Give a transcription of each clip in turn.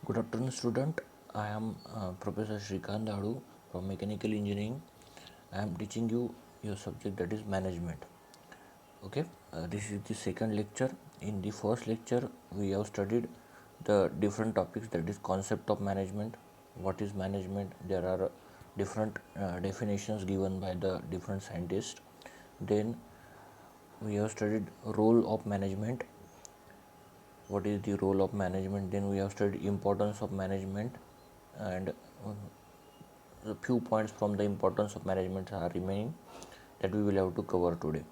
Good afternoon, student. I am Professor Shrikant Dadu from Mechanical Engineering. I am teaching you your subject, that is management. Okay, this is the second lecture. In the first lecture, we have studied the different topics, that is concept of management. What is management? There are different definitions given by the different scientists. Then we have studied role of management. What is the role of management? Then we have studied importance of management, and a few points from the importance of management are remaining that we will have to cover today.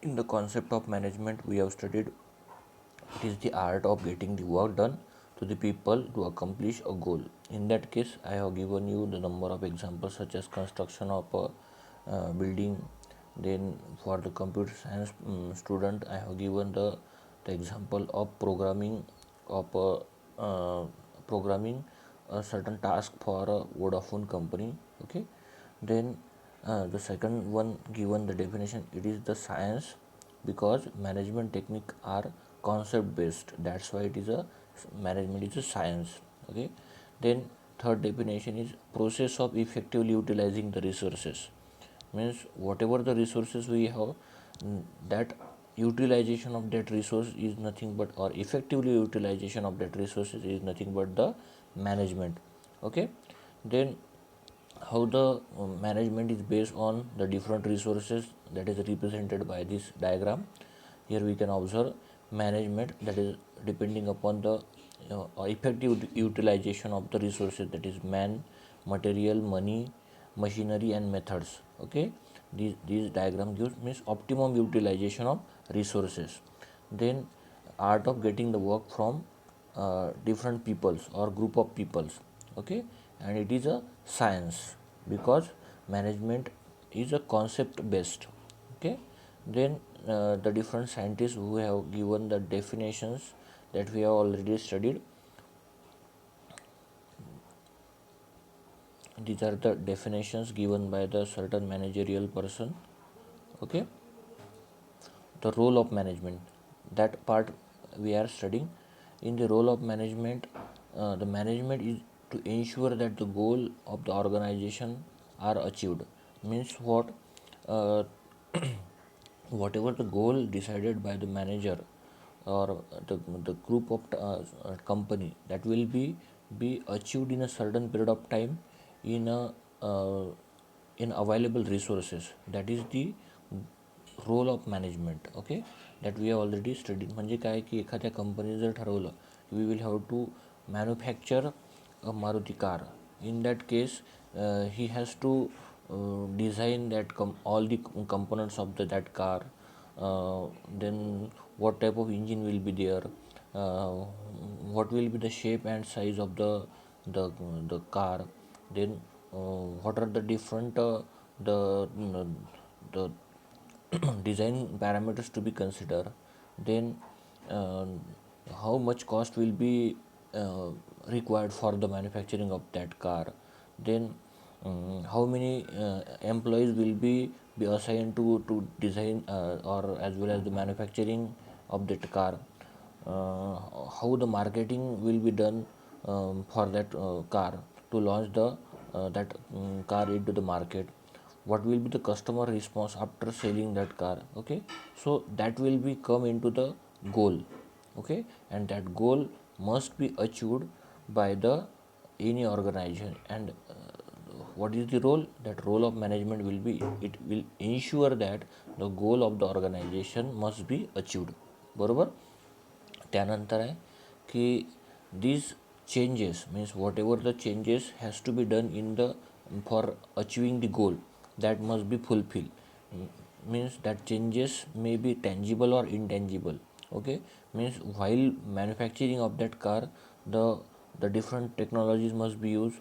In the concept of management, we have studied it is the art of getting the work done to the people to accomplish a goal. In that case, I have given you the number of examples such as construction of a building. Then for the computer science student, I have given the example of programming a certain task for a Vodafone company. Okay, then the second one given the definition, it is the science, because management technique are concept based, that's why it is a management is a science. Okay, then third definition is process of effectively utilizing the resources, means whatever the resources we have, that utilization of that resource is nothing but, or effectively utilization of that resources is nothing but the management. Okay, then how the management is based on the different resources, that is represented by this diagram. Here we can observe management, that is depending upon the effective utilization of the resources, that is man, material, money, machinery and methods. Okay, these diagram gives means optimum utilization of resources. Then art of getting the work from different peoples or group of peoples. Okay, and it is a science, because management is a concept based. Okay, then the different scientists who have given the definitions that we have already studied. These are the definitions given by the certain managerial person. Okay, the role of management, that part we are studying. In the role of management, the management is to ensure that the goal of the organization are achieved, means what, uh, whatever the goal decided by the manager or the group of company, that will be achieved in a certain period of time in a in available resources, that is the role of management. Okay, that we have already studied. म्हणजे काय की एखाद्या कंपनीने जर ठरवलं we will have to manufacture a Maruti car, in that case he has to design that all the components of that car, then what type of engine will be there, what will be the shape and size of the car, then what are the different the design parameters to be considered, then uh, how much cost will be required for the manufacturing of that car, then how many employees will be assigned to design or as well as the manufacturing of that car, how the marketing will be done for that car to launch the that car into the market, what will be the customer response after selling that car. Okay, so that will be come into the goal. Okay, and that goal must be achieved by the any organization, and what is the role, that role of management will be, it will ensure that the goal of the organization must be achieved. बरोबर. त्यानंतर आहे की these changes means whatever the changes has to be done in the for achieving the goal, that must be fulfilled. Means that changes may be tangible or intangible. Okay, means while manufacturing of that car, the the different technologies must be used.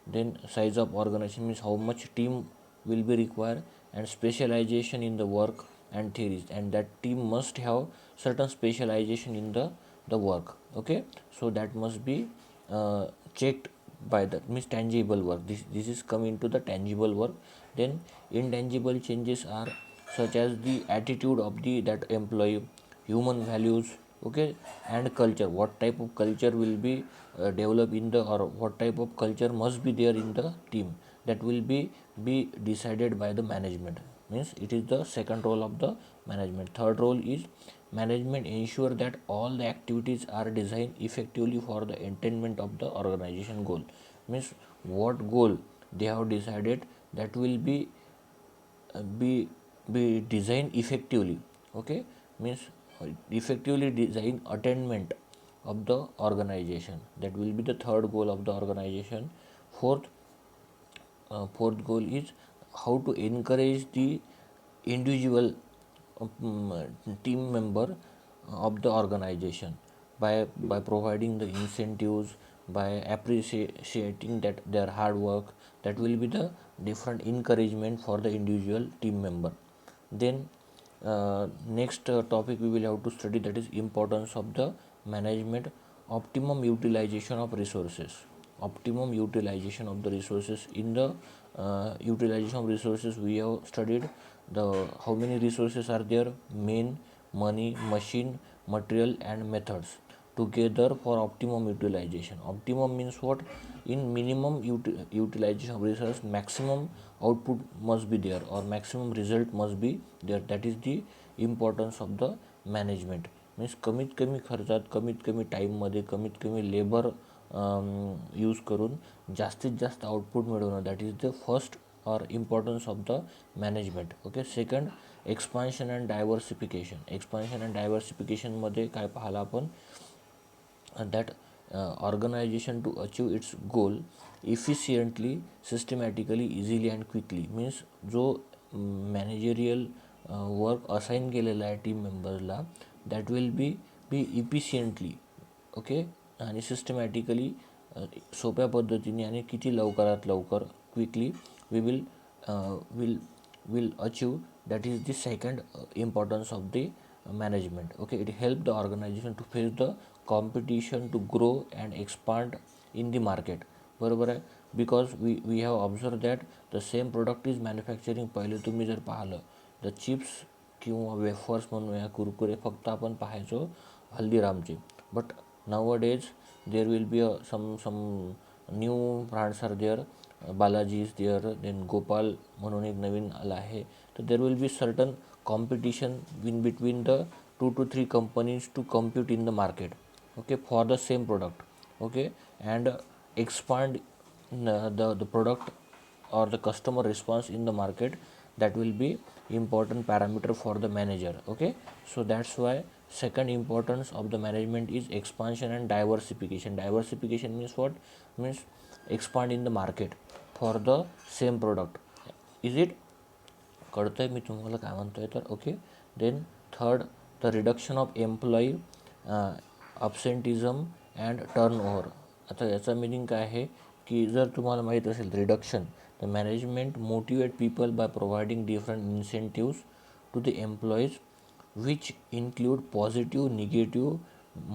Then size of organization means how much team will be required, and specialization in the work and theories, and that team must have certain specialization in the work. Okay, so that must be checked by the means tangible work. This is come into the tangible work. Then intangible changes are such as the attitude of the that employee, human values, okay, and culture, what type of culture will be developed in the, or what type of culture must be there in the team, that will be decided by the management. Means it is the second role of the management. Third role is management ensure that all the activities are designed effectively for the attainment of the organization goal. Means what goal they have decided, that will be designed effectively, okay. Means effectively design attainment of the organization, that will be the third goal of the organization. Fourth, fourth goal is how to encourage the individual team member of the organization by providing the incentives, by appreciating that their hard work, that will be the different encouragement for the individual team member. Then next topic we will have to study, that is importance of the management, optimum utilization of resources. Optimum utilization of the resources. In the utilization of resources, we have studied the how many resources are there: main, money, machine, material, and methods together for optimum utilization. Optimum means what? In minimum utilization of resource, maximum output must be there, or maximum result must be there. That is the importance of the management. Means कमीत कमी खर्चात, कमीत कमी टाईममध्ये, कमीत कमी labour use करून जास्तीत जास्त आउटपुट मिळवणं, that is the first or importance of the management. Okay. Second, expansion and diversification. Expansion and diversification मध्ये काय पाहिलं आपण, that organization to achieve its goal efficiently, systematically, easily and quickly. Means जो managerial work assign केलेला आहे team मेंबर्सला, that will be efficiently, okay, आणि systematically, सोप्या पद्धतीने आणि किती लवकरात लवकर, quickly we will achieve. That is the second importance of the management. Okay, it helped the organization to face the competition, to grow and expand in the market. बरोबर आहे. Because we have observe that the same product is manufacturing. पहिले तुम्ही जर पाहिलं, the chips किंवा wafers म्हणूया, कुरकुरे फक्त आपण पाहायचो हल्दीरामचे. But now days there will be some new brands are there. Balaji is there, then Gopal म्हणून एक नवीन आला आहे. तर there will be certain competition in between the 2 to 3 companies to compete in the market, okay, for the same product, okay, and expand the product or the customer response in the market. That will be important parameter for the manager, okay. So that's why second importance of the management is expansion and diversification. Diversification means what? Means expand in the market for the same product. Is it कळतं आहे मी तुम्हाला काय म्हणतो आहे तर? Okay. Then third, the reduction of employee absenteeism and turnover. आता याचा meaning काय आहे की जर तुम्हाला माहीत असेल reduction, the management motivate people by providing different incentives to the employees which include positive, negative,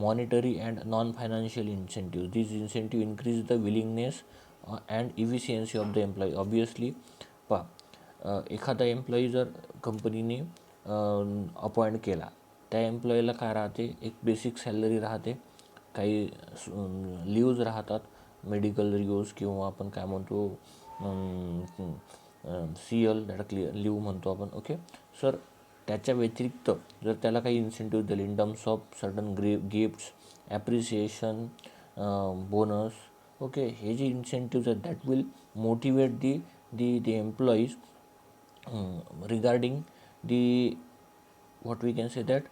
monetary and non-financial incentives. These incentives increase the willingness and efficiency of the employee. Obviously, एखादा employee जर कंपनीने appoint केला, त्या एम्प्लॉईला काय राहते, एक basic salary राहते, काही लिव्ज राहतात, मेडिकल लिव्ज किंवा आपण काय म्हणतो CL, दॅट क्लिअर लिव्ह म्हणतो आपण, ओके. सर त्याच्या व्यतिरिक्त जर त्याला काही इन्सेंटिव्ह दिले in terms of certain gifts, appreciation, bonus, okay, हे जे इन्सेंटिव्ज आहेत that will motivate the employees regarding the, what we can say that,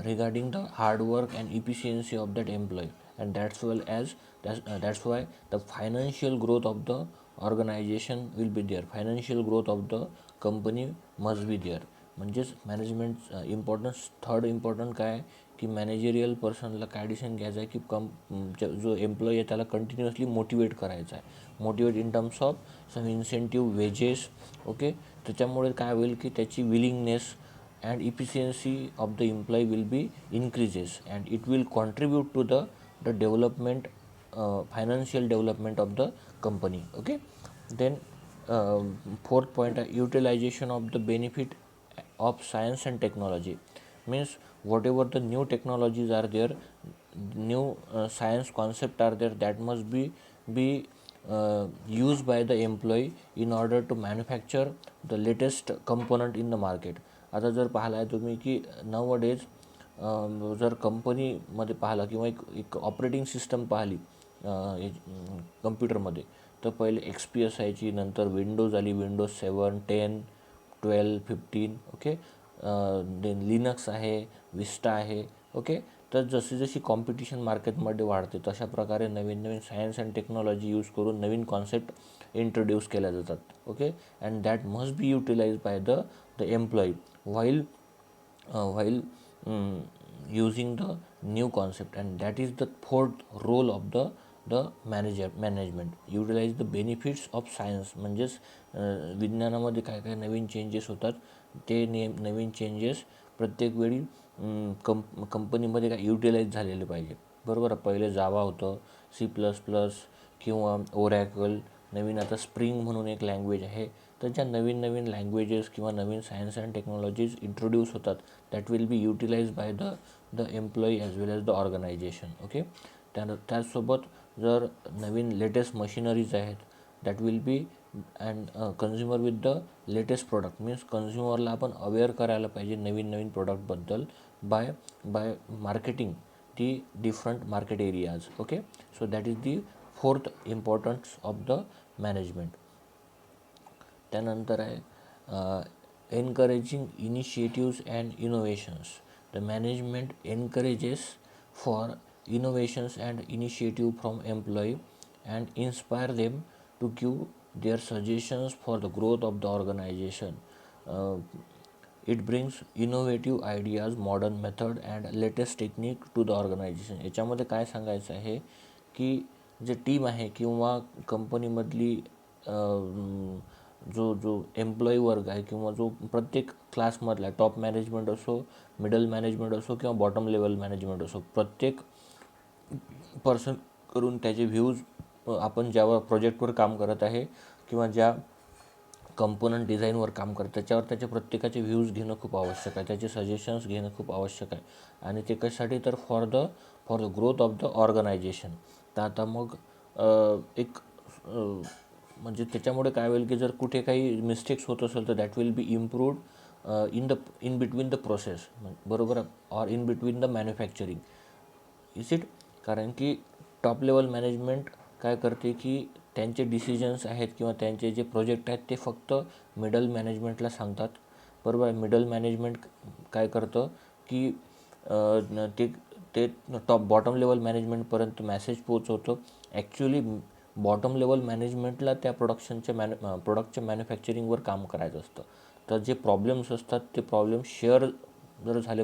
regarding the hard work and efficiency of that employee, and that's why the financial growth of the organization will be there. Financial growth of the company must be there. म्हणजेच management importance. Third important काय आहे की managerial पर्सनला काय decision घ्यायचं आहे की जो employee आहे त्याला कंटिन्युअसली मोटिवेट करायचं आहे. Motivate in terms of some incentive, wages, okay. त्याच्यामुळे काय होईल की त्याची willingness and efficiency of the employee will be increases and it will contribute to the development, financial development of the company, okay. Then fourth point आहे utilization of the benefit of science and technology. Means whatever the new technologies are there, new science concept are there, that must be used by the employee in order to manufacture the latest component in the market. आता जर पाहिला आहे तुम्ही की nowadays जर कंपनीमध्ये पाहिला किंवा एक ऑपरेटिंग सिस्टम पाहिली कम्प्युटरमध्ये, तर पहिले XP असायची, नंतर विंडोज आली, विंडोज 7, 10, 12, 15, ओके. देन लिनक्स आहे, विस्टा आहे, ओके. तर जशी जशी कॉम्पिटिशन मार्केटमध्ये वाढते तशा प्रकारे नवीन नवीन सायन्स अँड टेक्नॉलॉजी यूज करून नवीन कॉन्सेप्ट इंट्रोड्यूस केल्या जातात, okay. And that must be utilise by the employee while using the new concept, and that is the fourth role of the management. Utilize the benefits of science. म्हणजेच विज्ञानामध्ये काय काय नवीन changes होतात, ते नवीन changes प्रत्येक वेळी कंपनीमध्ये काय युटिलाइज झालेले पाहिजे, बरोबर. पहिले जावा होतं, C++ किंवा ओरॅकल, नवीन आता स्प्रिंग म्हणून एक लँग्वेज आहे. तर ज्या नवीन नवीन लँग्वेजेस किंवा नवीन सायन्स अँड टेक्नॉलॉजीज इंट्रोड्यूस होतात, that will be utilise by the employee as well as the organisation, okay. त्याचसोबत जर नवीन लेटेस्ट मशिनरीज आहेत, that will be and consumer with the latest product. Means कन्झ्युमरला आपण अवेअर करायला पाहिजे नवीन नवीन प्रोडक्टबद्दल by marketing the different market areas, okay. So that is the fourth importance of the management. त्यानंतर आहे encouraging initiatives and innovations. The management encourages for innovations and initiative from employee and inspire them to give their suggestions for the growth of the organisation. It brings innovative ideas, modern method and latest technique to the organisation. याच्यामध्ये काय सांगायचं आहे की जे team आहे किंवा कंपनीमधली जो employee वर्ग आहे किंवा जो प्रत्येक क्लासमधला टॉप मॅनेजमेंट असो, मिडल मॅनेजमेंट असो किंवा बॉटम लेवल मॅनेजमेंट असो, प्रत्येक पर्सन करून त्याचे व्ह्यूज आपण ज्यावर प्रोजेक्टवर काम करत आहे किंवा ज्या कंपोनंट डिझाईनवर काम करत त्याच्यावर त्याचे प्रत्येकाचे व्ह्यूज घेणं खूप आवश्यक आहे, त्याचे सजेशन्स घेणं खूप आवश्यक आहे. आणि ते कशासाठी, तर for the growth of the organisation. तर आता मग एक म्हणजे त्याच्यामुळे काय होईल की जर कुठे काही मिस्टेक्स होत असेल तर that will be improved in between the process, बरोबर, or in between the manufacturing, is it. कारण की टॉप लेवल मॅनेजमेंट काय करते की त्यांचे डिसिजन्स आहेत किंवा त्यांचे जे प्रोजेक्ट आहेत ते फक्त मिडल मॅनेजमेंटला सांगतात, बरोबर. मिडल मॅनेजमेंट काय करतं की ते बॉटम लेवल मॅनेजमेंटपर्यंत मॅसेज पोहोचवतं. ॲक्च्युली बॉटम लेवल मॅनेजमेंटला त्या प्रोडक्टच्या मॅन्युफॅक्चरिंगवर काम करायचं असतं. तर जे प्रॉब्लेम्स असतात ते प्रॉब्लेम शेअर जर झाले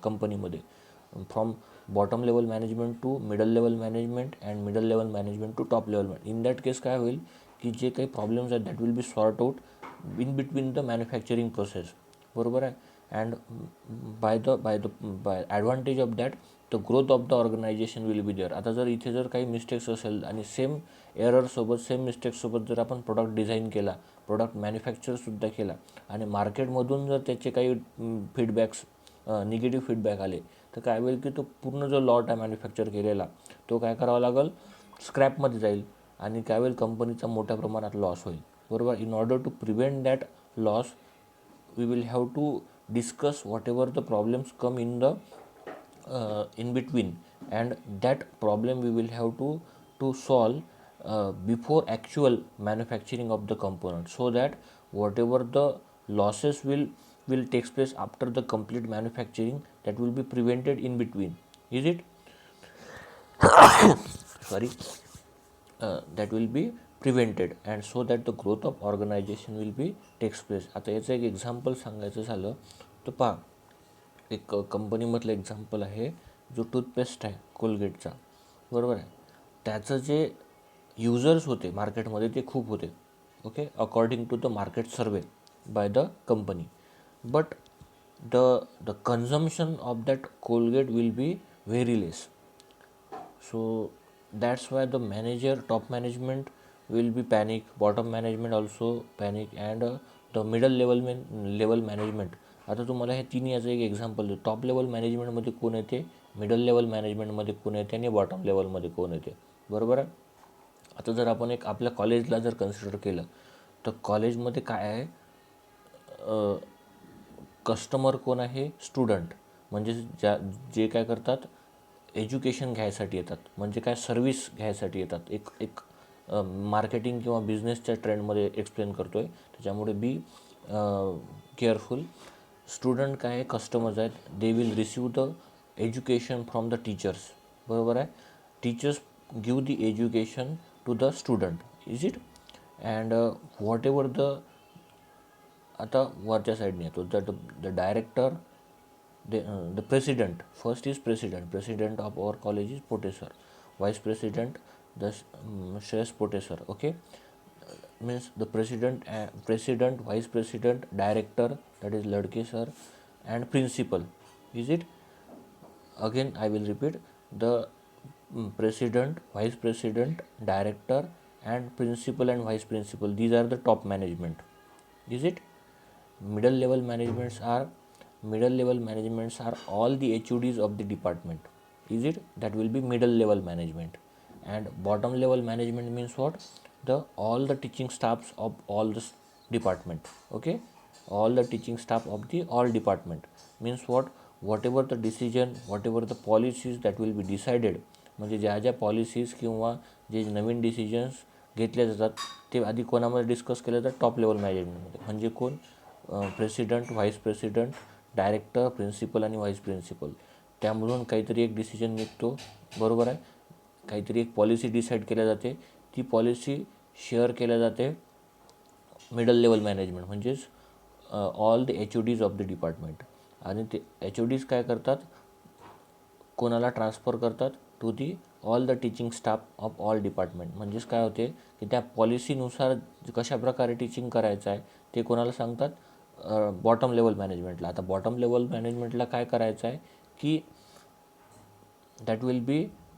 कंपनीमध्ये from bottom level management to middle level management and middle level management to top level management, in that case काय होईल की जे काही प्रॉब्लेम्स आहेत that will be sort out in between the manufacturing process, बरोबर आहे. And by advantage of that the growth of the organisation will be there. आता जर इथे जर काही मिस्टेक्स असेल आणि सेम एररसोबत सेम मिस्टेक्ससोबत जर आपण प्रोडक्ट डिझाईन केला, प्रोडक्ट मॅन्युफॅक्चरसुद्धा केला आणि मार्केटमधून जर त्याचे काही फीडबॅक्स निगेटिव्ह फीडबॅक आले, तर काय होईल की तो पूर्ण जो लॉट आहे मॅन्युफॅक्चर केलेला तो काय करावा लागेल, स्क्रॅपमध्ये जाईल आणि काय होईल कंपनीचा मोठ्या प्रमाणात लॉस होईल, बरोबर. In order to prevent that loss we will have to discuss whatever the problems come in the in between, and that problem we will have to solve before actual manufacturing of the component, so that whatever the losses will takes place after the complete manufacturing, that will be prevented in between, is it. Sorry. That will be prevented, and so that the growth of organization will be takes place. आता याचं एक example सांगायचं झालं तर पहा, एक कंपनीमधलं example आहे, जो टूथपेस्ट आहे कोलगेटचा, बरोबर आहे. त्याचं जे युजर्स होते मार्केटमध्ये ते खूप होते, okay, according to the market survey by the company. But the consumption of that Colgate will be very less. So that's why the top management will be panic, bottom management also panic, and the middle level management, आता तुम्हाला हे तिन्ही याचं एक example देतो. Top level मॅनेजमेंटमध्ये कोण येते, middle level मॅनेजमेंटमध्ये कोण येते आणि बॉटम लेवलमध्ये कोण येते, बरोबर आहे. आता जर आपण एक आपल्या कॉलेजला जर कन्सिडर केलं तर कॉलेजमध्ये काय आहे, कस्टमर कोण आहे, स्टुडंट. म्हणजे जे काय करतात, एज्युकेशन घ्यायसाठी येतात, म्हणजे काय सर्व्हिस घ्यायसाठी येतात. एक एक मार्केटिंग किंवा बिझनेसच्या ट्रेंडमध्ये एक्सप्लेन करतो आहे, त्याच्यामुळे बी केअरफुल. स्टुडंट काय आहे, कस्टमर्स आहेत. They will receive the education from the teachers, बरोबर आहे. Teachers give the education to the student, is it. And whatever the, आता वरच्या साईडने येतो, the director, the president, first is president of our college is Potesar, vice president the Shreyas Potesar, okay. Means the president, vice president, director, that is Ladke sir, and principal, is it. Again I will repeat, the president, vice president, director, and principal and vice principal, these are the top management, is it. Middle level managements are all the HODs of the department, is it. That will be middle level management. And bottom level management means what, the all the teaching staffs of all the department, okay. All the teaching staff of the all department means what, whatever the decision, whatever the policies that will be decided, म्हणजे ज्या ज्या policies किंवा जे नवीन decisions घेतले जातात ते आधी कोणामध्ये डिस्कस केले जातात, टॉप लेवल मॅनेजमेंटमध्ये. म्हणजे कोण, president, vice president, director, principal आणि व्हाईस प्रिन्सिपल. त्यामधून काहीतरी एक डिसिजन निघतो, बरोबर आहे. काहीतरी एक पॉलिसी डिसाईड केल्या जाते, ती पॉलिसी शेअर केल्या जाते मिडल लेवल मॅनेजमेंट, म्हणजेच all the HODs of the department. आणि ते HODs काय करतात, कोणाला ट्रान्सफर करतात, to the all the teaching staff of all department. म्हणजेच काय होते की त्या पॉलिसीनुसार कशा प्रकारे टीचिंग करायचं आहे ते कोणाला सांगतात, बॉटम लेवल मॅनेजमेंटला. आता बॉटम लेवल मॅनेजमेंटला काय करायचं आहे की that will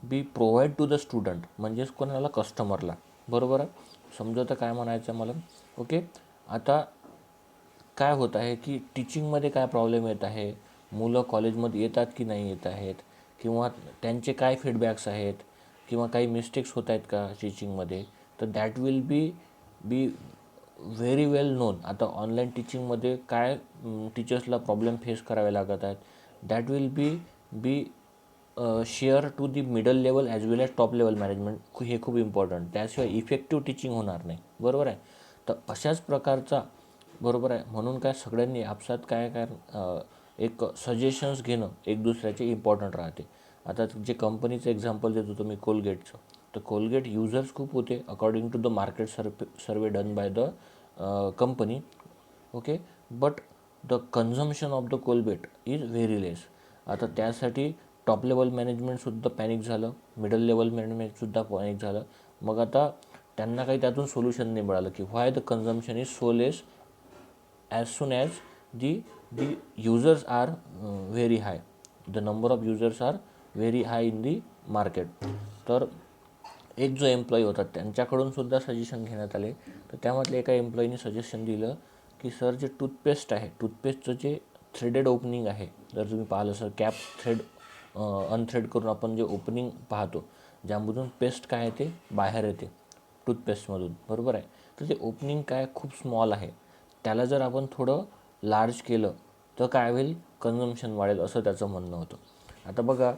be provide to the student, म्हणजेच कोणाला, कस्टमरला, बरोबर आहे. समजतं काय म्हणायचं मला, ओके. आता काय होत आहे की टीचिंगमध्ये काय प्रॉब्लेम येत आहे, मुलं कॉलेजमध्ये येतात की नाही येत आहेत, किंवा त्यांचे काय फीडबॅक्स आहेत, किंवा काही मिस्टेक्स होत आहेत का टीचिंगमध्ये, तर that will be very well known. आता ऑनलाईन टीचिंगमध्ये काय टीचर्सला प्रॉब्लेम फेस करावे लागत आहेत, that will be share to the middle level as well as top level management. हे खूप इम्पॉर्टंट, त्याशिवाय इफेक्टिव्ह टीचिंग होणार नाही, बरोबर आहे. तर अशाच प्रकारचा, बरोबर आहे. म्हणून काय सगळ्यांनी आपसात काय एक सजेशन्स घेणं एक दुसऱ्याचे इम्पॉर्टंट राहते. आता जे कंपनीचं एक्झाम्पल देतो तुम्ही कोलगेटचं, तर कोलगेट युजर्स खूप होते according to the market survey done by the company, okay. But the consumption of the Colgate is very less. आता त्यासाठी टॉप लेवल मॅनेजमेंटसुद्धा पॅनिक झालं, मिडल लेवल मॅनेजमेंटसुद्धा पॅनिक झालं. मग आता त्यांना काही त्यातून सोल्युशन नाही मिळालं की why the consumption is so less as soon as the users are very high, the number of users are very high in the market. तर एक जो एम्प्लॉई होता त्यांच्याकडून सुद्धा सजेशन घेण्यात आले. तर त्यामधल्या एका एम्प्लॉईने सजेशन दिलं की सर, जे टूथपेस्ट आहे, टूथपेस्टचं जे थ्रेडेड ओपनिंग आहे, जर तुम्ही पाहिलं सर, कॅप थ्रेड अनथ्रेड करून आपण जे ओपनिंग पाहतो, ज्यामधून पेस्ट काय येते, बाहेर येते टूथपेस्टमधून, बरोबर आहे. तर ते ओपनिंग काय खूप स्मॉल आहे, त्याला जर आपण थोडं लार्ज केलं तर काय होईल, कन्झम्शन वाढेल, असं त्याचं म्हणणं होतं. आता बघा,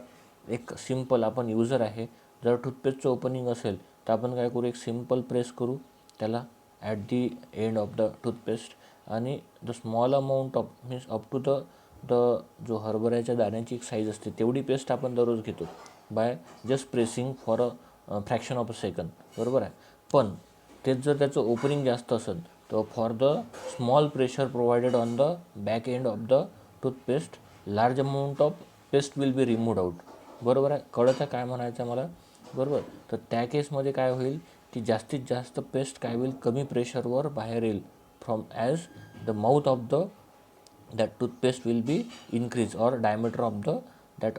एक सिम्पल आपण युजर आहे, जर टूथपेस्टचं ओपनिंग असेल तर आपण काय करू, एक सिम्पल प्रेस करू त्याला at the end of the toothpaste, आणि the small amount of means up to the जो हरभऱ्याच्या दाण्याची एक साईज असते तेवढी पेस्ट आपण दररोज घेतो by just pressing for a fraction of a second, बरोबर आहे. पण तेच जर त्याचं ओपनिंग जास्त असेल तर for the small pressure provided on the back end of the toothpaste, large amount of paste will be removed out, बरोबर आहे. कळत आहे काय म्हणायचं मला, बरोबर. तर त्या केसमध्ये काय होईल की जास्तीत जास्त पेस्ट काय होईल, कमी प्रेशरवर बाहेर येईल from as the mouth of the that toothpaste will be increase, or diameter of the that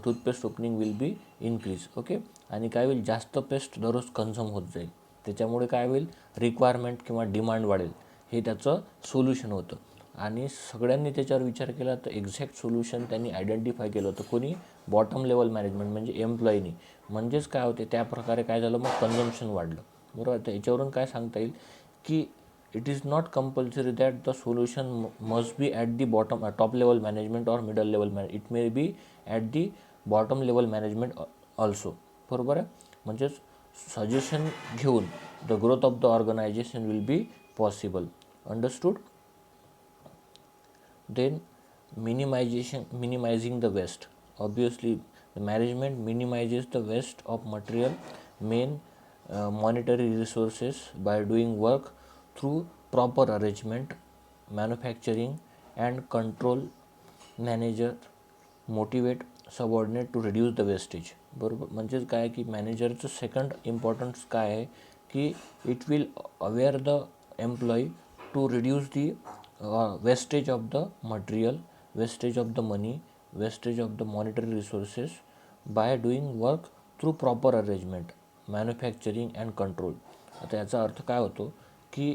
toothpaste opening will be increase, okay. आणि काय होईल, जास्त पेस्ट दररोज कन्झ्युम होत जाईल, त्याच्यामुळे काय होईल, रिक्वायरमेंट किंवा डिमांड वाढेल. हे त्याचं सोल्युशन होतं. आणि सगळ्यांनी त्याच्यावर विचार केला तर एक्झॅक्ट सोल्युशन त्यांनी आयडेंटिफाय केलं होतं. कोणी? बॉटम लेवल मॅनेजमेंट म्हणजे एम्प्लॉईनी. म्हणजेच काय होते, त्या प्रकारे काय झालं, मग कन्झम्पशन वाढलं. बरोबर. तर याच्यावरून काय सांगता येईल की it is not compulsory that the solution must be at the bottom top level management or middle level it may be at the bottom level management also. बरोबर आहे. म्हणजेच सजेशन घेऊन the growth of the organisation will be possible. Understood. Then minimizing the waste. Obviously, the management minimizes the waste of material, main monetary resources by doing work through proper arrangement, manufacturing and control. Manager motivate subordinate to reduce the wastage. बरोबर. म्हणजेच काय की मॅनेजरचं second importance काय आहे की it will aware the employee to reduce the wastage of the material, wastage of the money, wastage of the monetary resources by doing work through proper arrangement, manufacturing and control. आता याचा अर्थ काय होतो की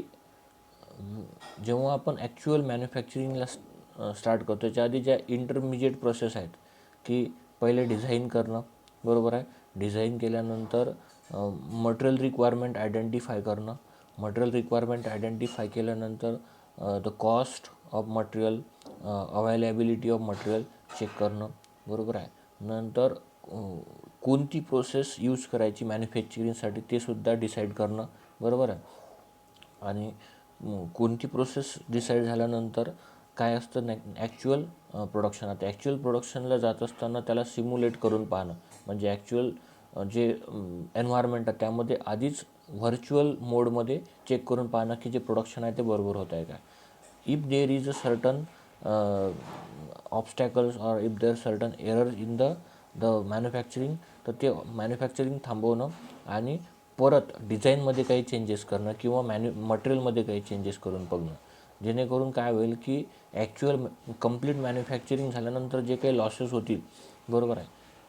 जेव्हा आपण ॲक्च्युअल मॅन्युफॅक्चरिंगला स्टार्ट करतो त्याच्या आधी ज्या इंटरमिजिएट प्रोसेस आहेत की पहिले डिझाईन करणं. बरोबर आहे. डिझाईन केल्यानंतर मटेरियल रिक्वायरमेंट आयडेंटिफाय करणं. मटेरियल रिक्वायरमेंट आयडेंटिफाय केल्यानंतर the cost of material, availability of material check करणं. बरोबर आहे. नंतर कोणती प्रोसेस यूज करायची मॅन्युफॅक्चरिंगसाठी ते सुद्धा डिसाईड करणं. बरोबर आहे. आणि कोणती प्रोसेस डिसाईड झाल्यानंतर काय असतं ॲक्च्युअल प्रोडक्शन. आता ॲक्च्युअल प्रोडक्शनला जात असताना त्याला सिम्युलेट करून पाहणं. म्हणजे ॲक्च्युअल जे एन्व्हायरमेंट आहे त्यामध्ये आधीच व्हर्च्युअल मोडमध्ये चेक करून पाहणं की जे प्रोडक्शन आहे ते बरोबर होत आहे का. If there is a certain obstacles or if there certain error in the manufacturing तर ते मॅन्युफॅक्चरिंग थांबवणं आणि परत डिझाईनमध्ये काही चेंजेस करणं किंवा मटेरियलमध्ये काही चेंजेस करून बघणं. जेणेकरून काय होईल की ॲक्च्युअल कंप्लीट मॅन्युफॅक्चरिंग झाल्यानंतर जे काही लॉसेस होतील. बरोबर आहे.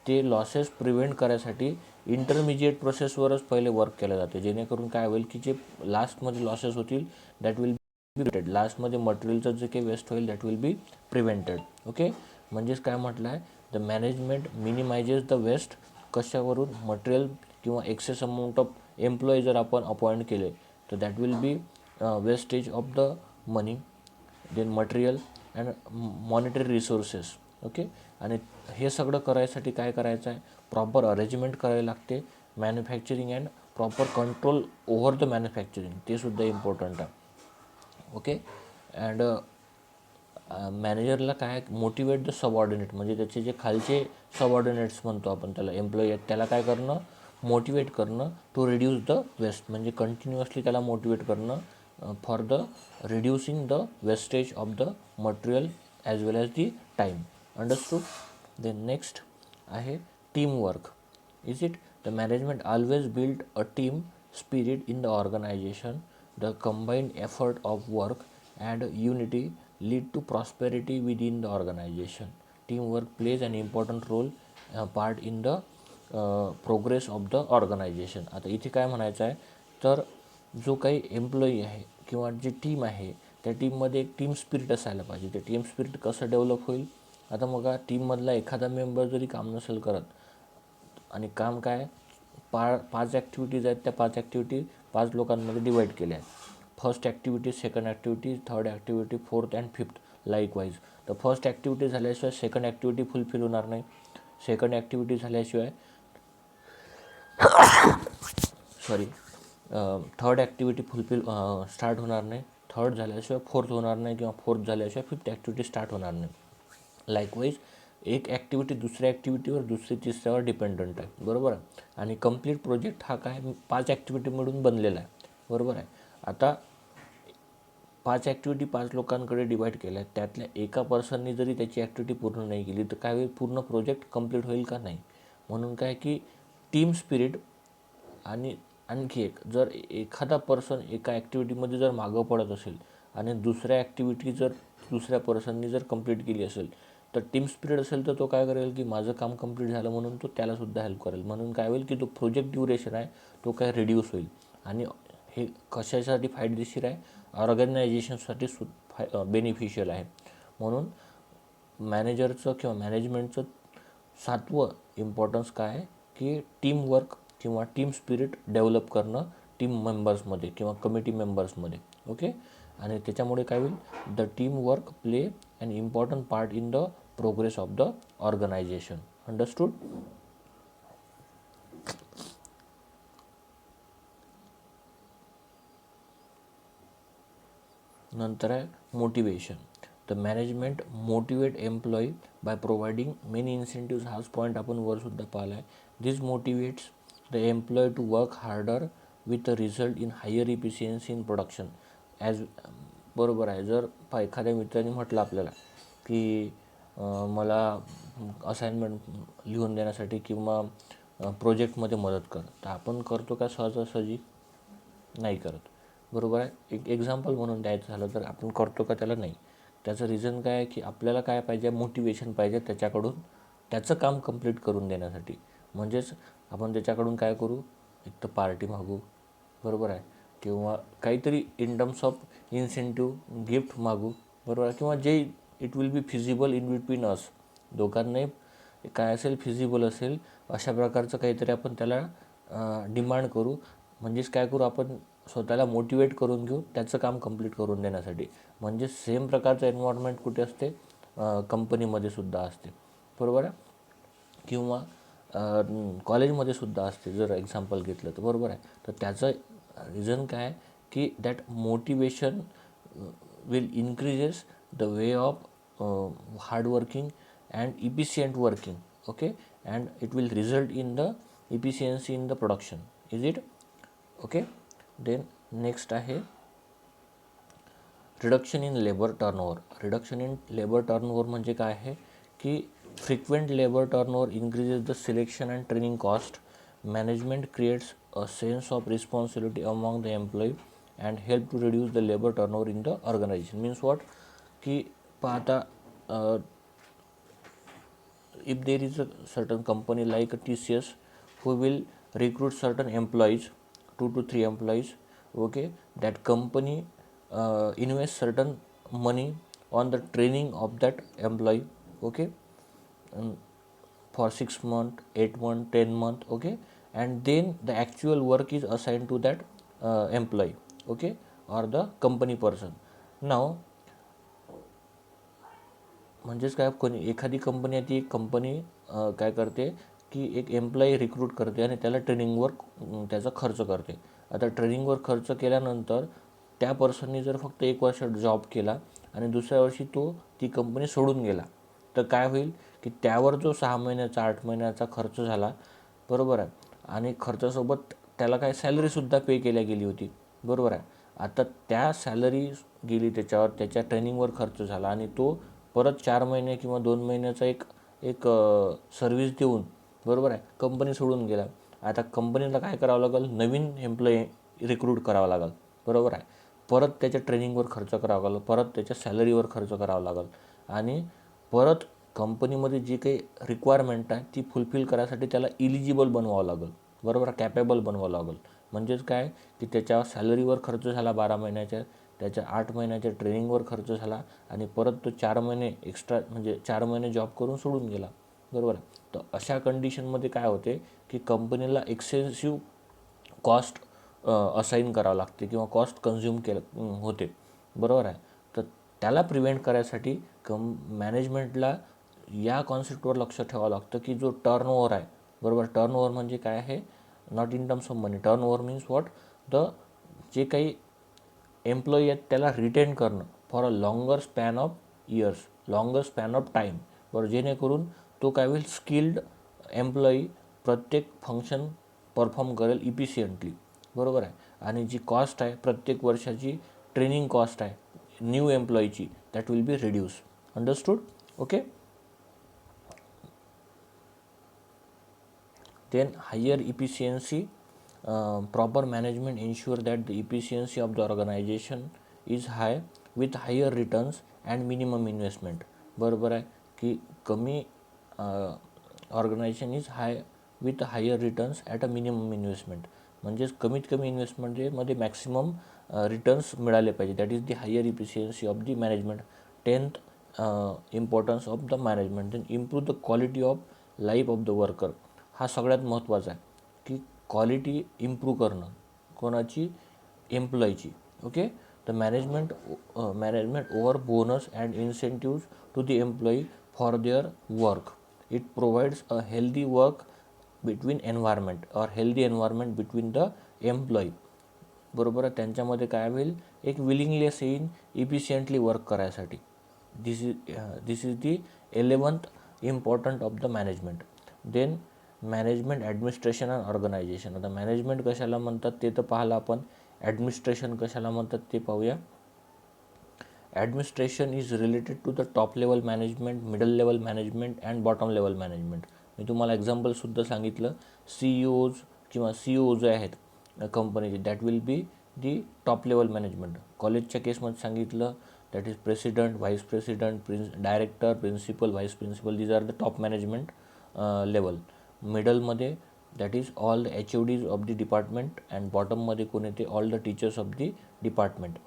ते लॉसेस प्रिव्हेंट करायसाठी इंटरमिजिएट प्रोसेसवरच पहिले वर्क केलं जाते. जेणेकरून काय होईल की जे लास्टमध्ये लॉसेस होतील दॅट विल बी प्रिव्हेंटेड. लास्टमध्ये मटेरियलचं जे काही वेस्ट होईल that will be prevented. Okay. म्हणजेच काय म्हटलं आहे, the management minimises the waste. कशावरून? मटेरियल किंवा एक्सेस अमाऊंट ऑफ एम्प्लॉई जर आपण अपॉइंट केले तर that will be wastage of the money, then material and monetary resources. Okay. आणि हे सगळं करायसाठी काय करायचं आहे, प्रॉपर अरेंजमेंट करायला लागते. Manufacturing and proper control over the manufacturing ते सुद्धा इम्पॉर्टंट आहे. ओके. अँड मॅनेजरला काय मोटिवेट द सबऑर्डिनेट म्हणजे त्याचे जे खालचे सबऑर्डिनेट्स म्हणतो आपण त्याला एम्प्लॉई आहेत त्याला काय करणं, मोटिवेट करणं टू रिड्यूस द वेस्ट. म्हणजे कंटिन्युअसली त्याला मोटिवेट करणं for the reducing the wastage of the material as well as the time. Understood. Then next आहे teamwork. Is it the management always build a team spirit in the organisation. The combined effort of work and unity lead to prosperity within the organization. Teamwork plays an important role part in the progress of the organization. आता इथे काय म्हणायचं आहे तर जो काही employee आहे किंवा जी टीम आहे त्या टीममध्ये एक टीम स्पिरिट असायला पाहिजे. ते टीम स्पिरिट कसं डेव्हलप होईल. आता मग टीममधला एखादा मेंबर जरी काम नसेल करत आणि काम काय 5 ॲक्टिव्हिटीज आहेत त्या 5 ॲक्टिव्हिटी 5 लोकांमध्ये डिवाईड केल्या आहेत. First activity, second activity, third activity, fourth and fifth likewise. तर फर्स्ट ॲक्टिव्हिटी झाल्याशिवाय सेकंड ॲक्टिव्हिटी फुलफिल होणार नाही. सेकंड ॲक्टिव्हिटी झाल्याशिवाय थर्ड ॲक्टिव्हिटी फुलफिल स्टार्ट होणार नाही. थर्ड झाल्याशिवाय फोर्थ होणार नाही किंवा फोर्थ झाल्याशिवाय फिफ्थ ॲक्टिव्हिटी स्टार्ट होणार नाही. लाईकवाईज एक ॲक्टिव्हिटी दुसऱ्या ॲक्टिव्हिटीवर, दुसरी तिसऱ्यावर डिपेंडंट आहे. बरोबर आहे. आणि कंप्लीट प्रोजेक्ट हा काय 5 ॲक्टिव्हिटी मिळून बनलेला आहे. बरोबर आहे. आता 5 ॲक्टिव्हिटी 5 लोकांकडे डिवाईड केल्या आहेत. त्यातल्या एका पर्सननी जरी त्याची ॲक्टिव्हिटी पूर्ण नाही केली तर काय होईल, पूर्ण प्रोजेक्ट कंप्लीट होईल का नाही. म्हणून काय की टीम स्पिरिट. आणि आणखी एक, जर एखादा पर्सन एका ॲक्टिव्हिटीमध्ये जर मागं पडत असेल आणि दुसऱ्या ॲक्टिव्हिटी जर दुसऱ्या पर्सननी जर कंप्लीट केली असेल तर टीम स्पिरिट असेल तर तो काय करेल की माझं काम कंप्लीट झालं म्हणून तो त्यालासुद्धा हेल्प करेल. म्हणून काय होईल की तो प्रोजेक्ट ड्युरेशन आहे तो काय रिड्यूस होईल. आणि हे कशासाठी फायदेशीर आहे, ऑर्गनायझेशनसाठी बेनिफिशियल आहे. म्हणून मॅनेजरचं किंवा मॅनेजमेंटचं 7वं इम्पॉर्टन्स काय आहे की टीमवर्क किंवा टीम स्पिरिट डेव्हलप करणं टीम मेंबर्समध्ये किंवा कमिटी मेंबर्समध्ये. ओके, आणि त्याच्यामुळे काय होईल, the team work play an important part in the progress of the organisation. Understood. नंतर आहे motivation. The management motivate employee by providing many incentives. हाच पॉईंट आपण वरसुद्धा पाहिला आहे. This motivates the employ to work harder with a result in higher efficiency in production. As बरोबर आहे, जर एखाद्या मित्राने म्हटलं आपल्याला की मला असाइनमेंट लिहून देण्यासाठी किंवा प्रोजेक्टमध्ये मदत कर, तर आपण करतो का सहजासहजी? नाही करत. बरोबर आहे. एक एक्झाम्पल म्हणून द्यायचं झालं तर आपण करतो का त्याला? नाही. त्याचं रिझन काय आहे की आपल्याला काय पाहिजे, मोटिवेशन पाहिजे त्याच्याकडून त्याचं काम कंप्लीट करून देण्यासाठी. म्हणजेच आपण त्याच्याकडून काय करू, एक तर पार्टी मागू, बरोबर आहे, किंवा काहीतरी in terms of incentive gift मागू, बरोबर आहे, किंवा जे it will be feasible in between us, दोघांनाही काय असेल फिजिबल असेल अशा प्रकारचं काहीतरी आपण त्याला डिमांड करू. म्हणजेच काय करू, आपण स्वतःला मोटिवेट करून घेऊ त्याचं काम कंप्लीट करून देण्यासाठी. म्हणजे सेम प्रकारचं एन्व्हायरमेंट कुठे असते, कंपनीमध्ये सुद्धा असते, बरोबर आहे, किंवा कॉलेजमध्ये सुद्धा असते जर एक्झाम्पल घेतलं तर, बरोबर आहे. तर त्याचं रिझन काय आहे की that motivation will increases the way of hard working and efficient working. Okay, and it will result in the efficiency in the production. Is it okay? Then next आहे reduction in labour turnover. Reduction in labour turnover म्हणजे काय आहे की frequent labour turnover increases the selection and training cost. Management creates a sense of responsibility among the employee and help to reduce the labour turnover in the organisation. Means what की पाहता, if there is a certain company like a TCS who will recruit certain employees, 2 to 3 employees, okay, that company invest certain money on the training of that employee, okay, and for 6 months, 8 months, 10 months, okay, and then the actual work is assigned to that employee, okay, or the company person. Now म्हणजेच काय, कोणी एखादी company आहे, ती company काय करते की एक एम्प्लॉई रिक्रूट करते आणि त्याला ट्रेनिंगवर त्याचा खर्च करते. आता ट्रेनिंगवर खर्च केल्यानंतर त्या पर्सननी जर फक्त 1 वर्ष जॉब केला आणि दुसऱ्या वर्षी तो ती कंपनी सोडून गेला, तर काय होईल की त्यावर जो 6 महिन्याचा 8 महिन्याचा खर्च झाला, बरोबर आहे, आणि खर्चासोबत त्याला काय सॅलरीसुद्धा पे केल्या गेली होती, बरोबर आहे. आता त्या सॅलरी गेली त्याच्यावर, त्याच्या ट्रेनिंगवर खर्च झाला आणि तो परत 4 महिने किंवा 2 महिन्याचा एक एक सर्व्हिस देऊन, बरोबर आहे, कंपनी सोडून गेला. आता कंपनीला काय करावं लागेल, नवीन एम्प्लॉई रिक्रूट करावा लागेल, बरोबर आहे, परत त्याच्या ट्रेनिंगवर खर्च करावा लागेल, परत त्याच्या सॅलरीवर खर्च करावा लागेल, आणि परत कंपनीमध्ये जी काही रिक्वायरमेंट आहे ती फुलफिल करायसाठी त्याला इलिजिबल बनवावं लागेल, बरोबर, कॅपेबल बनवावं लागेल. म्हणजेच काय की त्याच्या सॅलरीवर खर्च झाला 12 महिन्याच्या, त्याच्या 8 महिन्याच्या ट्रेनिंगवर खर्च झाला, आणि परत तो 4 महिने एक्स्ट्रा म्हणजे 4 महिने जॉब करून सोडून गेला, बरोबर आहे. तर अशा कंडिशनमध्ये काय होते की कंपनीला एक्सेसिव्ह कॉस्ट असाइन करावं लागते किंवा कॉस्ट कन्झ्युम होते, बरोबर आहे. तर त्याला प्रिव्हेंट करायसाठी मॅनेजमेंटला या कॉन्सेप्टवर लक्ष ठेवावं लागतं की जो टर्नओव्हर आहे, बरोबर, टर्नओव्हर म्हणजे काय आहे, not in terms of money. Turnover means what, the जे काही एम्प्लॉई आहेत त्याला रिटेन करणं for a longer span of years, longer span of time, बरोबर, जेणेकरून तो काय होईल, स्किल्ड एम्प्लॉई प्रत्येक फंक्शन परफॉर्म करेल इफिशियंटली, बरोबर आहे. आणि जी कॉस्ट आहे प्रत्येक वर्षाची ट्रेनिंग कॉस्ट आहे न्यू एम्प्लॉईची, that will be reduce. Understood? Okay. Then higher efficiency. Proper management ensure that the efficiency of the organization is high with higher returns and minimum investment. बरोबर आहे की कमी organisation is high with higher returns at a minimum investment. म्हणजेच कमीत कमी इन्व्हेस्टमेंटमध्ये maximum returns मिळाले पाहिजे. That is the higher efficiency of the management. 10th importance of the management. Then improve the quality of life of the worker. हा सगळ्यात महत्त्वाचा आहे की क्वालिटी इम्प्रूव्ह करणं कोणाची, एम्प्लॉईची. Okay, the management over bonus and incentives to the employee for their work. It provides a healthy work between environment or healthy environment between the employee. बरोबर आहे, त्यांच्यामध्ये काय होईल, एक विलिंगनेस येईन इफिशियंटली वर्क करायसाठी. This is the 11th important of the management. Then management administration and organisation. आता management कशाला म्हणतात ते तर पाहिलं आपण, ॲडमिनिस्ट्रेशन कशाला म्हणतात ते पाहूया. Administration is related to the top level management, middle level management and bottom level management. मी तुम्हाला एक्झाम्पलसुद्धा सांगितलं, CEOज किंवा CEO जे आहेत कंपनीचे, that will be the top level management. कॉलेजच्या केसमध्ये सांगितलं, that is president, vice president, director, principal, vice principal. These are the top management level. मिडलमध्ये that is all the HODs of the department. And बॉटममध्ये कोण येते, all the teachers of the department.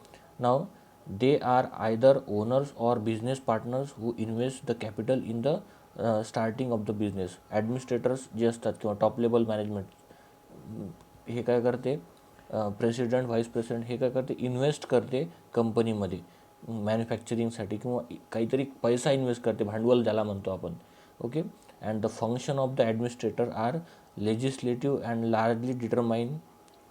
Now they are either owners or business partners who invest the capital in the starting of the business. ॲडमिनिस्ट्रेटर्स जे असतात किंवा top level management, हे काय करते, president, vice president, हे काय करते, इन्व्हेस्ट करते कंपनीमध्ये मॅन्युफॅक्चरिंगसाठी किंवा काहीतरी पैसा इन्व्हेस्ट करते, भांडवल ज्याला म्हणतो आपण. Okay, and the function of the administrator are legislative and largely determine.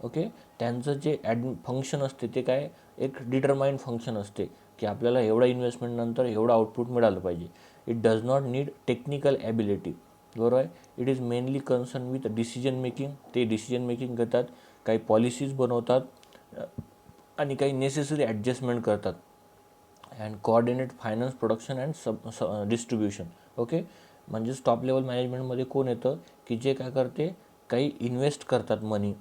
Okay, त्यांचं जे फंक्शन असते ते काय, एक डिटरमाइंड फंक्शन असते की आपल्याला एवढा इन्व्हेस्टमेंटनंतर एवढं आउटपुट मिळालं पाहिजे. It does not need technical ability. बरोबर आहे. It is mainly concern with decision making. ते डिसिजन मेकिंग करतात, काही पॉलिसीज बनवतात आणि काही नेसेसरी ॲडजस्टमेंट करतात. And coordinate finance, production and distribution. Okay, म्हणजेच टॉप लेवल मॅनेजमेंटमध्ये कोण येतं की जे काय करते, काही इन्व्हेस्ट करतात मनी.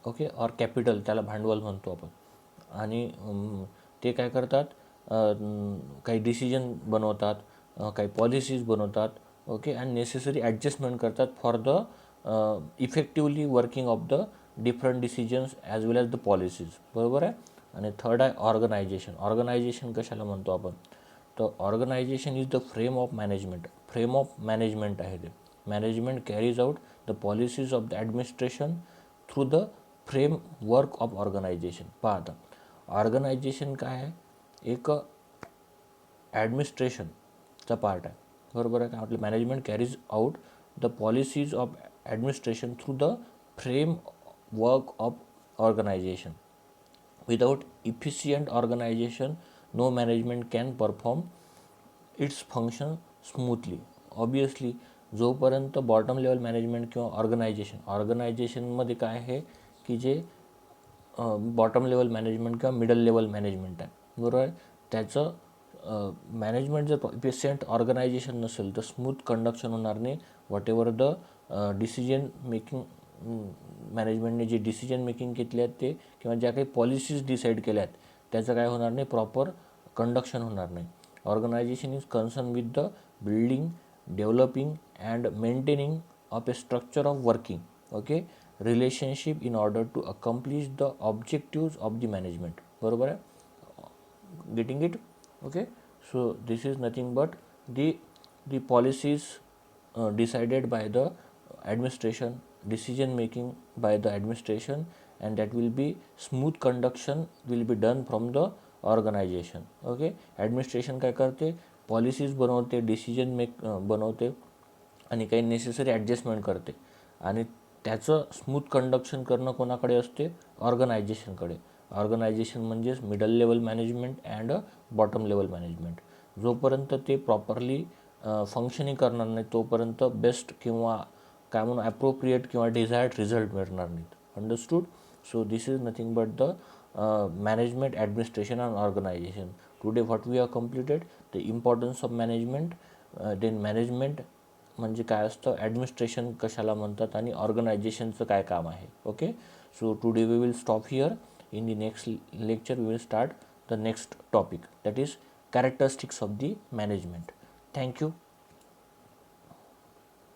ओके, ऑर कॅपिटल, त्याला भांडवल म्हणतो आपण. आणि ते काय करतात, काही डिसिजन बनवतात, काही पॉलिसीज बनवतात. ओके, अँड नेसेसरी ॲडजस्टमेंट करतात for the effectively working of the different decisions as well as the policies. बरोबर आहे. आणि थर्ड आहे ऑर्गनायझेशन. ऑर्गनायझेशन कशाला म्हणतो आपण, तर organisation is the frame of management. Frame of management आहे ते. Management carries out the policies of the administration through the framework of organisation. पहा आता, ऑर्गनायझेशन काय आहे, एक ॲडमिनिस्ट्रेशनचा पार्ट आहे. बरोबर आहे. काय म्हटलं, management carries out the policies of administration through the framework of organisation. Without efficient organisation no management can perform its function smoothly. Obviously जोपर्यंत बॉटम लेवल मॅनेजमेंट किंवा ऑर्गनायझेशनमध्ये काय आहे की जे बॉटम लेवल मॅनेजमेंट किंवा मिडल लेवल मॅनेजमेंट आहे. बरोबर आहे. त्याचं मॅनेजमेंट जर इफिशियंट ऑर्गनायझेशन नसेल तर स्मूथ कंडक्शन होणार नाही. Whatever the decision making, मॅनेजमेंटने जे डिसिजन मेकिंग घेतले आहेत ते किंवा ज्या काही पॉलिसीज डिसाईड केल्या आहेत त्याचं काय होणार नाही, प्रॉपर कंडक्शन होणार नाही. Organisation is concern with the building, developing and maintaining of a structure of working. Okay, relationship in order to accomplish the objectives of the management. बरोबर आहे, getting it. Okay, so this is nothing but the policies decided by the administration, decision making by the administration, and that will be smooth conduction will be done from the organization. Okay, administration काय करते, policies बनवते, decision बनवते आणि काही necessary adjustment करते आणि त्याचं smooth conduction करणं कोणाकडे असते, ऑर्गनायझेशनकडे. ऑर्गनायझेशन म्हणजेच middle level management and bottom level management. जोपर्यंत ते प्रॉपरली फंक्शनिंग करणार नाही तोपर्यंत बेस्ट किंवा काय म्हणून ॲप्रोप्रिएट किंवा डिझायर्ड रिझल्ट मिळणार नाहीत. Understood. So this is nothing but the management, administration and organisation. Today what we are completed the importance of management. Then management म्हणजे काय असतं, ॲडमिनिस्ट्रेशन कशाला म्हणतात आणि ऑर्गनायझेशनचं काय काम आहे. Okay, so today we will stop here. In the next lecture we will start the next topic, that is characteristics of the management. Thank you.